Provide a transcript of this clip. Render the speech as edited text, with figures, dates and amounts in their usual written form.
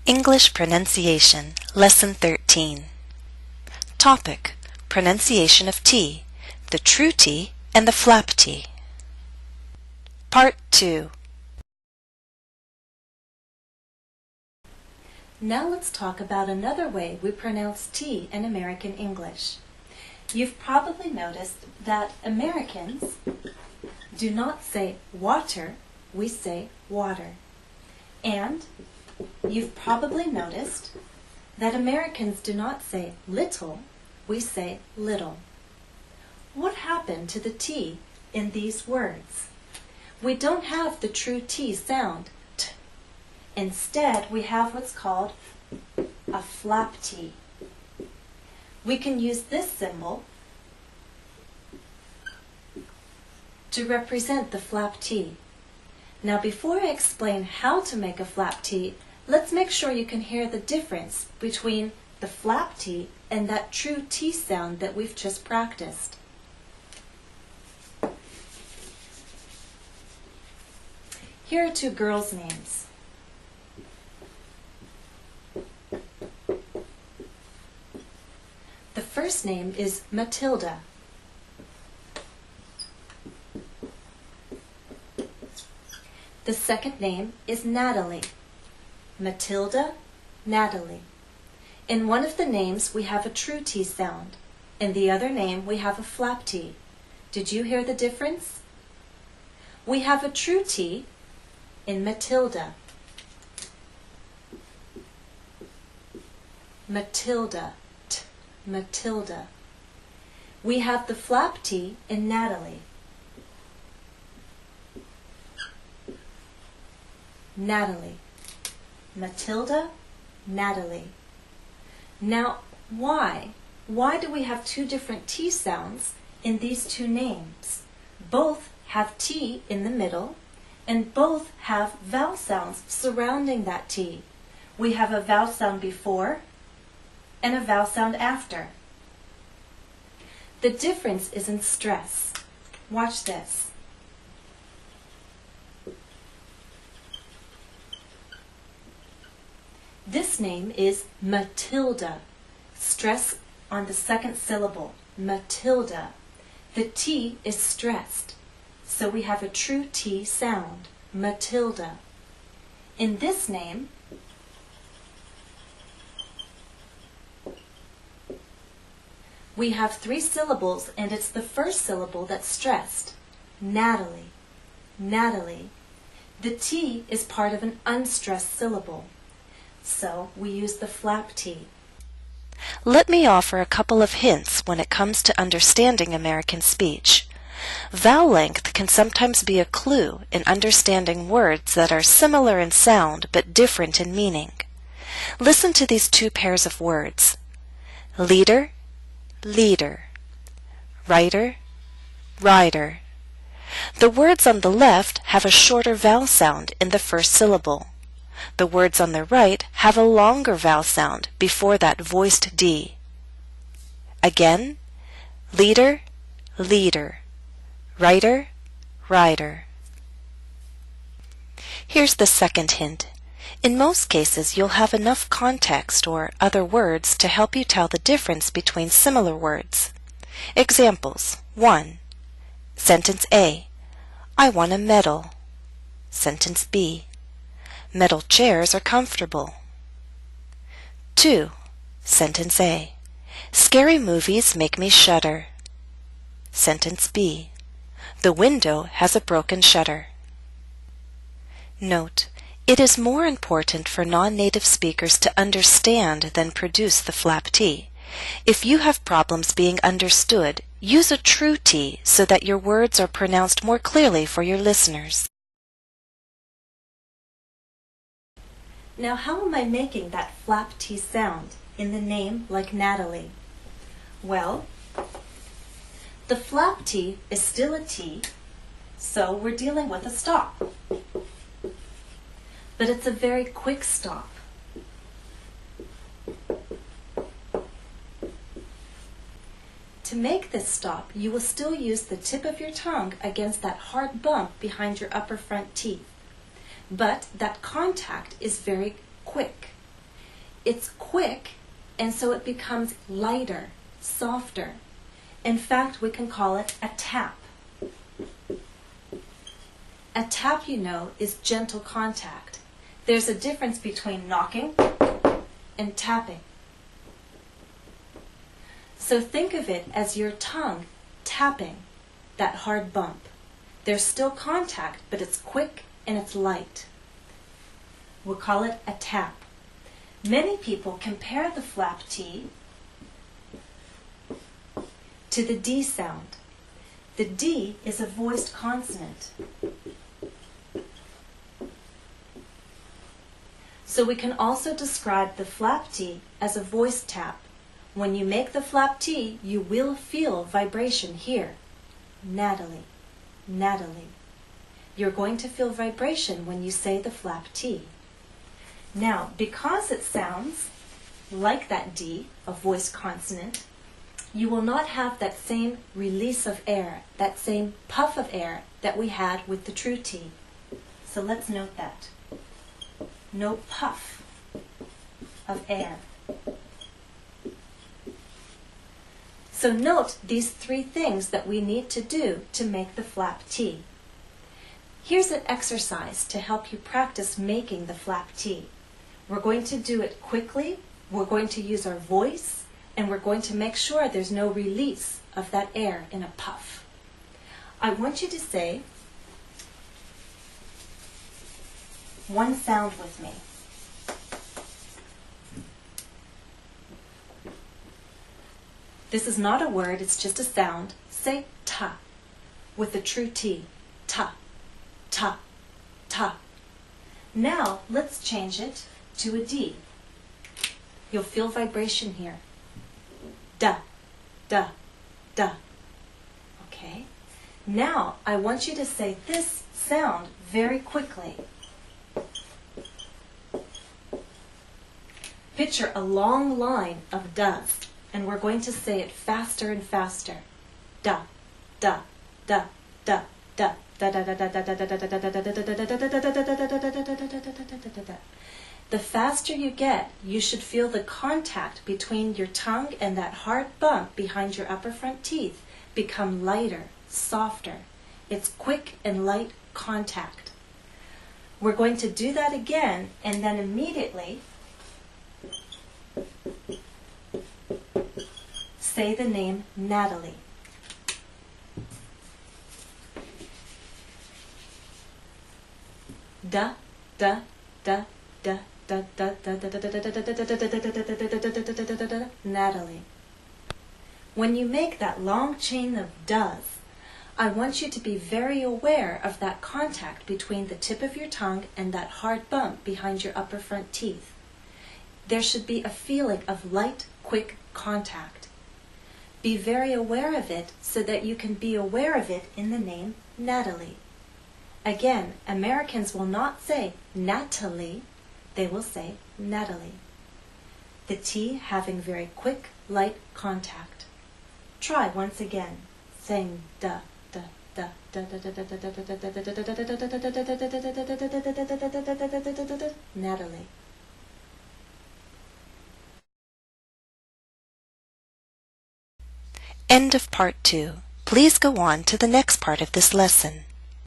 English Pronunciation, Lesson 13. Topic: Pronunciation of T, the true T and the flap T. Part 2. Now let's talk about another way we pronounce T in American English. You've probably noticed that Americans do not say water, we say water. And you've probably noticed that Americans do not say little, we say little. What happened to the T in these words? We don't have the true T sound, T. Instead, we have what's called a flap T. We can use this symbol to represent the flap T. Now, before I explain how to make a flap T, let's make sure you can hear the difference between the flap T and that true T sound that we've just practiced. Here are two girls' names. The first name is Matilda. The second name is Natalie. Matilda, Natalie. In one of the names we have a true T sound. In the other name we have a flap T. Did you hear the difference? We have a true T in Matilda. Matilda, T, Matilda. We have the flap T in Natalie. Natalie. Matilda, Natalie. Now, why? Why do we have two different T sounds in these two names? Both have T in the middle, and both have vowel sounds surrounding that T. We have a vowel sound before and a vowel sound after. The difference is in stress. Watch this. This name is Matilda. Stress on the second syllable, Matilda. The T is stressed, so we have a true T sound, Matilda. In this name, we have three syllables, and it's the first syllable that's stressed, Natalie, Natalie. The T is part of an unstressed syllable, so we use the flap T. Let me offer a couple of hints when it comes to understanding American speech. Vowel length can sometimes be a clue in understanding words that are similar in sound but different in meaning. Listen to these two pairs of words: leader, leader, writer, rider. The words on the left have a shorter vowel sound in the first syllable. The words on the right have a longer vowel sound before that voiced D. Again, leader, leader, writer, rider. Here's the second hint. In most cases, you'll have enough context or other words to help you tell the difference between similar words. Examples: 1. Sentence A. I won a medal. Sentence B. Metal chairs are comfortable. 2. Sentence A. Scary movies make me shudder. Sentence B. The window has a broken shutter. Note: it is more important for non-native speakers to understand than produce the flap T. If you have problems being understood, use a true T so that your words are pronounced more clearly for your listeners. Now, how am I making that flap T sound in the name like Natalie? Well, the flap T is still a T, so we're dealing with a stop. But it's a very quick stop. To make this stop, you will still use the tip of your tongue against that hard bump behind your upper front teeth. But that contact is very quick. It's quick, and so it becomes lighter, softer. In fact, we can call it a tap. A tap, you know, is gentle contact. There's a difference between knocking and tapping. So think of it as your tongue tapping that hard bump. There's still contact, but it's quick and it's light. We'll call it a tap. Many people compare the flap T to the D sound. The D is a voiced consonant. So we can also describe the flap T as a voice tap. When you make the flap T, you will feel vibration here. Natalie, Natalie. You're going to feel vibration when you say the flap T. Now, because it sounds like that D, a voiced consonant, you will not have that same release of air, that same puff of air that we had with the true T. So let's note that. No puff of air. So note these three things that we need to do to make the flap T. Here's an exercise to help you practice making the flap T. We're going to do it quickly, we're going to use our voice, and we're going to make sure there's no release of that air in a puff. I want you to say one sound with me. This is not a word, it's just a sound. Say ta with the true T. Ta, ta, ta. Now let's change it to a D. You'll feel vibration here. Da, da, da. Okay? Now I want you to say this sound very quickly. Picture a long line of da's, and we're going to say it faster and faster. Da, da, da, da, da, da, da, da, da, da, da, da, da, da, da, da. The faster you get, you should feel the contact between your tongue and that hard bump behind your upper front teeth become lighter, softer. It's quick and light contact. We're going to do that again, and then immediately say the name Natalie. Da, da, da, da, da, da, da, da, da, da, da, Natalie. When you make that long chain of does, I want you to be very aware of that contact between the tip of your tongue and that hard bump behind your upper front teeth. There should be a feeling of light, quick contact. Be very aware of it so that you can be aware of it in the name Natalie. Again, Americans will not say Natalie, they will say Natalie. The T having very quick, light contact. Try once again, saying da, da, da, da, da, da, da, da, da, da, da, da, Natalie. End of Part 2. Please go on to the next part of this lesson.